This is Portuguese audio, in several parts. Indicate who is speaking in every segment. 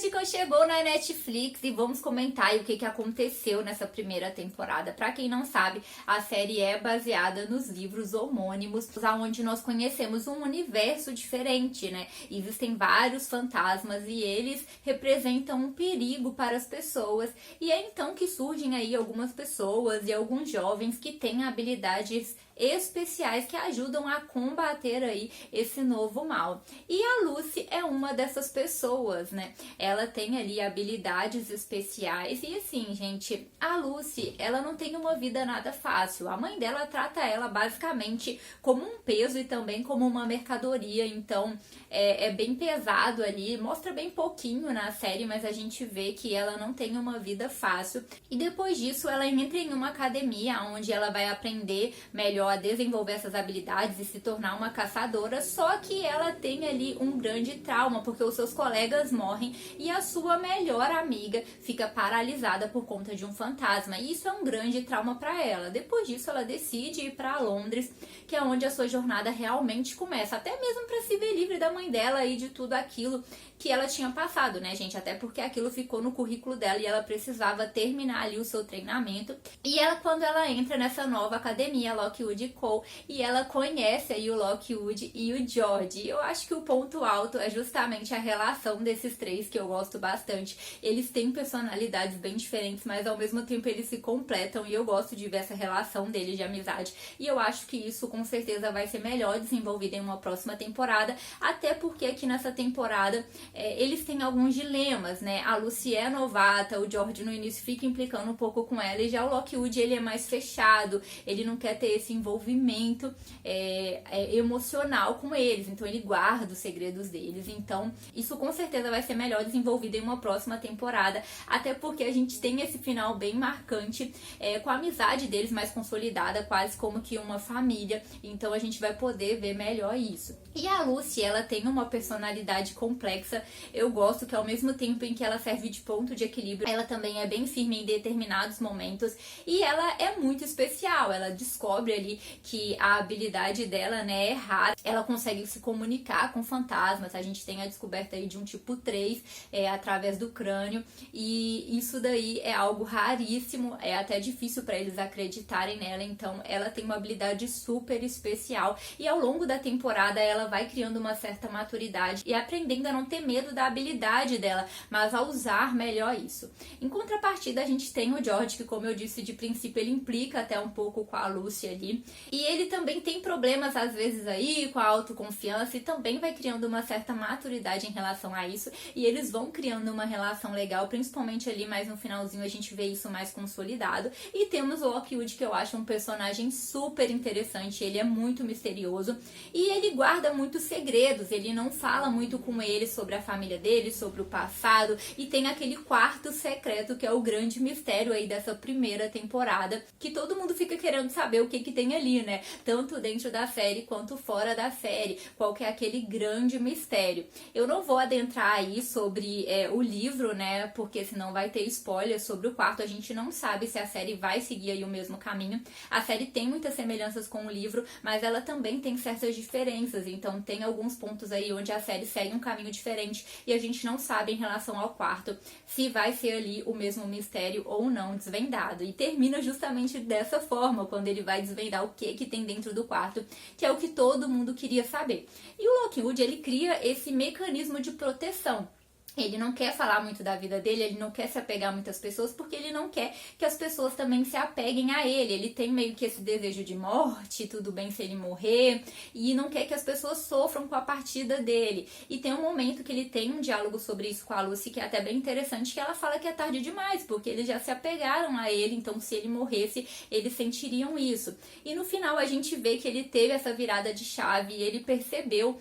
Speaker 1: Bridgerton chegou na Netflix e vamos comentar aí o que aconteceu nessa primeira temporada. Pra quem não sabe, a série é baseada nos livros homônimos, onde nós conhecemos um universo diferente, né? Existem vários fantasmas e eles representam um perigo para as pessoas. E é então que surgem aí algumas pessoas e alguns jovens que têm habilidades especiais que ajudam a combater aí esse novo mal. E a Lucy é uma dessas pessoas, né? Ela tem ali habilidades especiais e assim, gente, a Lucy, ela não tem uma vida nada fácil. A mãe dela trata ela basicamente como um peso e também como uma mercadoria, então é bem pesado ali, mostra bem pouquinho na série, mas a gente vê que ela não tem uma vida fácil. E depois disso, ela entra em uma academia onde ela vai aprender melhor a desenvolver essas habilidades e se tornar uma caçadora, só que ela tem ali um grande trauma, porque os seus colegas morrem e a sua melhor amiga fica paralisada por conta de um fantasma, e isso é um grande trauma para ela. Depois disso, ela decide ir para Londres, que é onde a sua jornada realmente começa, até mesmo para se ver livre da mãe dela e de tudo aquilo que ela tinha passado, né, gente? Até porque aquilo ficou no currículo dela e ela precisava terminar ali o seu treinamento. E ela, quando ela entra nessa nova academia, Lockwood Cole, e ela conhece aí o Lockwood e o George. Eu acho que o ponto alto é justamente a relação desses três, que eu gosto bastante. Eles têm personalidades bem diferentes, mas ao mesmo tempo eles se completam e eu gosto de ver essa relação deles de amizade. E eu acho que isso com certeza vai ser melhor desenvolvido em uma próxima temporada, até porque aqui nessa temporada eles têm alguns dilemas, né? A Lucy é novata, o George no início fica implicando um pouco com ela, e já o Lockwood, ele é mais fechado, ele não quer ter esse envolvimento emocional com eles, então ele guarda os segredos deles. Então isso com certeza vai ser melhor desenvolvido em uma próxima temporada, até porque a gente tem esse final bem marcante, com a amizade deles mais consolidada, quase como que uma família, então a gente vai poder ver melhor isso. E a Lucy, ela tem uma personalidade complexa. Eu gosto que ao mesmo tempo em que ela serve de ponto de equilíbrio, ela também é bem firme em determinados momentos, e ela é muito especial. Ela descobre ali que a habilidade dela, né, é rara. Ela consegue se comunicar com fantasmas. A gente tem a descoberta aí de um tipo 3 através do crânio, e isso daí é algo raríssimo, é até difícil para eles acreditarem nela. Então ela tem uma habilidade super especial, e ao longo da temporada ela vai criando uma certa maturidade e aprendendo a não ter medo da habilidade dela, mas a usar melhor isso. Em contrapartida, a gente tem o George, que, como eu disse de princípio, ele implica até um pouco com a Lucy ali, e ele também tem problemas às vezes aí com a autoconfiança, e também vai criando uma certa maturidade em relação a isso, e eles vão criando uma relação legal, principalmente ali mais no finalzinho a gente vê isso mais consolidado. E temos o Lockwood, que eu acho um personagem super interessante, ele é muito misterioso e ele guarda muitos segredos, ele não fala muito com ele sobre a família dele, sobre o passado, e tem aquele quarto secreto que é o grande mistério aí dessa primeira temporada, que todo mundo fica querendo saber o que tem ali, né? Tanto dentro da série quanto fora da série, qual que é aquele grande mistério. Eu não vou adentrar aí sobre o livro, né? Porque senão vai ter spoiler sobre o quarto. A gente não sabe se a série vai seguir aí o mesmo caminho. A série tem muitas semelhanças com o livro, mas ela também tem certas diferenças, então tem alguns pontos aí onde a série segue um caminho diferente e a gente não sabe em relação ao quarto se vai ser ali o mesmo mistério ou não desvendado. E termina justamente dessa forma, quando ele vai desvendar o que tem dentro do quarto, que é o que todo mundo queria saber. E o Lockwood, ele cria esse mecanismo de proteção. Ele não quer falar muito da vida dele, ele não quer se apegar a muitas pessoas, porque ele não quer que as pessoas também se apeguem a ele. Ele tem meio que esse desejo de morte, tudo bem se ele morrer, e não quer que as pessoas sofram com a partida dele. E tem um momento que ele tem um diálogo sobre isso com a Lucy, que é até bem interessante, que ela fala que é tarde demais, porque eles já se apegaram a ele, então se ele morresse, eles sentiriam isso. E no final a gente vê que ele teve essa virada de chave, e ele percebeu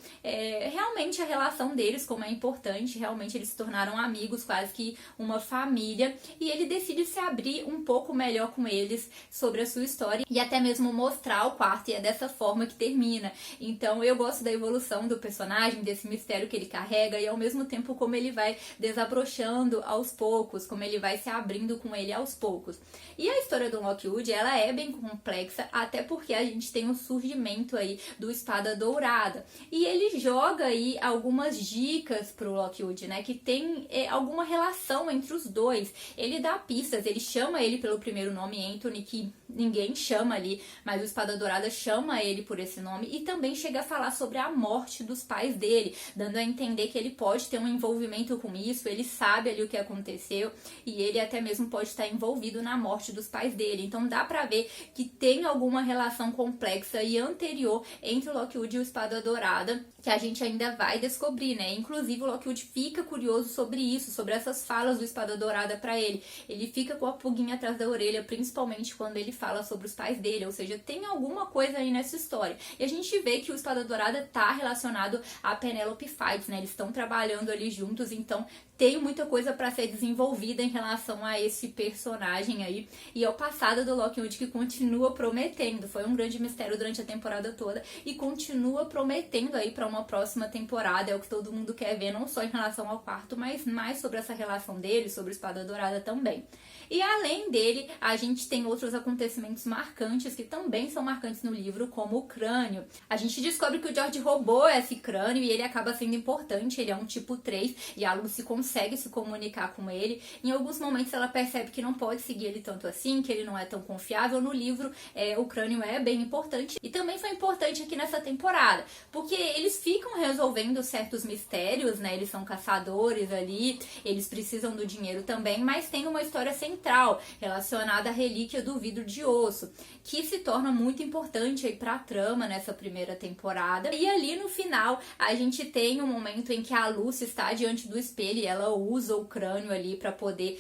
Speaker 1: realmente a relação deles, como é importante, realmente eles se tornaram amigos, quase que uma família, e ele decide se abrir um pouco melhor com eles sobre a sua história e até mesmo mostrar o quarto, e é dessa forma que termina. Então eu gosto da evolução do personagem, desse mistério que ele carrega, e ao mesmo tempo como ele vai desabrochando aos poucos, como ele vai se abrindo com ele aos poucos. E a história do Lockwood, ela é bem complexa, até porque a gente tem o surgimento aí do Espada Dourada, e ele joga aí algumas dicas pro Lockwood, né, que que tem alguma relação entre os dois. Ele dá pistas, ele chama ele pelo primeiro nome, Anthony, que ninguém chama ali, mas o Espada Dourada chama ele por esse nome, e também chega a falar sobre a morte dos pais dele, dando a entender que ele pode ter um envolvimento com isso, ele sabe ali o que aconteceu, e ele até mesmo pode estar envolvido na morte dos pais dele. Então dá pra ver que tem alguma relação complexa e anterior entre o Lockwood e o Espada Dourada, que a gente ainda vai descobrir, né? Inclusive o Lockwood fica curioso sobre isso, sobre essas falas do Espada Dourada pra ele. Ele fica com a pulguinha atrás da orelha, principalmente quando ele fala sobre os pais dele, ou seja, tem alguma coisa aí nessa história. E a gente vê que o Espada Dourada tá relacionado a Penelope Fights, né? Eles estão trabalhando ali juntos, então tem muita coisa para ser desenvolvida em relação a esse personagem aí, e ao passado do Lockwood, que continua prometendo. Foi um grande mistério durante a temporada toda e continua prometendo aí para uma próxima temporada. É o que todo mundo quer ver, não só em relação ao quarto, mas mais sobre essa relação dele, sobre a Espada Dourada também. E além dele, a gente tem outros acontecimentos marcantes que também são marcantes no livro, como o crânio. A gente descobre que o George roubou esse crânio e ele acaba sendo importante, ele é um tipo 3 e a Lucy consegue se comunicar com ele. Em alguns momentos ela percebe que não pode seguir ele tanto assim, que ele não é tão confiável. No livro, o crânio é bem importante e também foi importante aqui nessa temporada, porque eles ficam resolvendo certos mistérios, né? Eles são caçadores ali, eles precisam do dinheiro também, mas tem uma história central relacionada à relíquia do vidro de osso, que se torna muito importante aí pra trama nessa primeira temporada. E ali no final a gente tem um momento em que a Lucy está diante do espelho e ela usa o crânio ali pra poder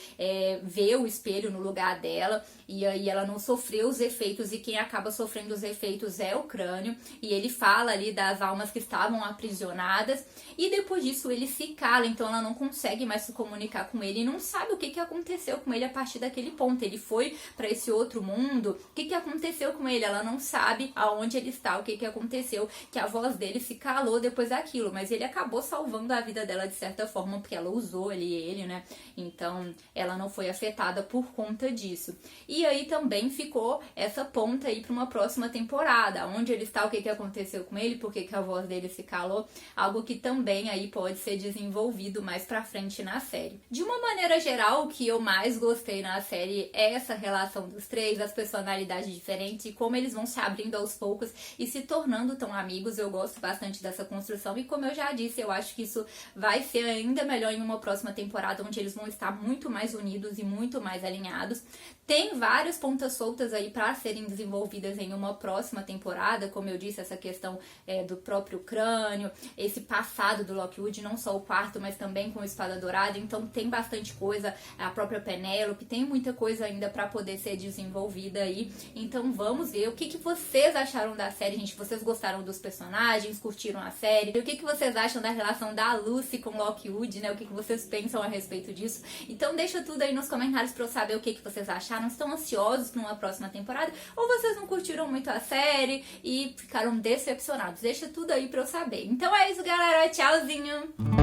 Speaker 1: ver o espelho no lugar dela, e aí ela não sofreu os efeitos, e quem acaba sofrendo os efeitos é o crânio, e ele fala ali das almas que estavam aprisionadas, e depois disso ele se cala, então ela não consegue mais se comunicar com ele e não sabe o que aconteceu com ele a partir daquele ponto. Ele foi para esse outro mundo, o que aconteceu com ele? Ela não sabe aonde ele está, o que aconteceu, que a voz dele se calou depois daquilo, mas ele acabou salvando a vida dela de certa forma, porque ela usou ali ele, né? Então ela não foi afetada por conta disso. E aí também ficou essa ponta aí para uma próxima temporada, onde ele está, o que aconteceu com ele, por que a voz dele se calou, algo que também aí pode ser desenvolvido mais pra frente na série. De uma maneira geral, o que eu mais gostei na série é essa relação dos três, as personalidades diferentes e como eles vão se abrindo aos poucos e se tornando tão amigos. Eu gosto bastante dessa construção e, como eu já disse, eu acho que isso vai ser ainda melhor em uma próxima temporada, onde eles vão estar muito mais unidos e muito mais alinhados. Tem várias pontas soltas aí para serem desenvolvidas em uma próxima temporada, como eu disse, essa questão do próprio crânio, esse passado do Lockwood, não só o quarto, mas também com o Espada Dourada. Então tem bastante coisa, a própria Penelope, tem muita coisa ainda para poder ser desenvolvida aí. Então vamos ver o que vocês acharam da série, gente. Vocês gostaram dos personagens, curtiram a série? E o que vocês acham da relação da Lucy com Lockwood, né? O que vocês pensam a respeito disso? Então deixa tudo aí nos comentários para eu saber o que vocês acharam. Estão ansiosos para uma próxima temporada? Ou vocês não curtiram muito a série e ficaram decepcionados? Deixa tudo aí para eu saber. Então é isso, galera. Tchauzinho!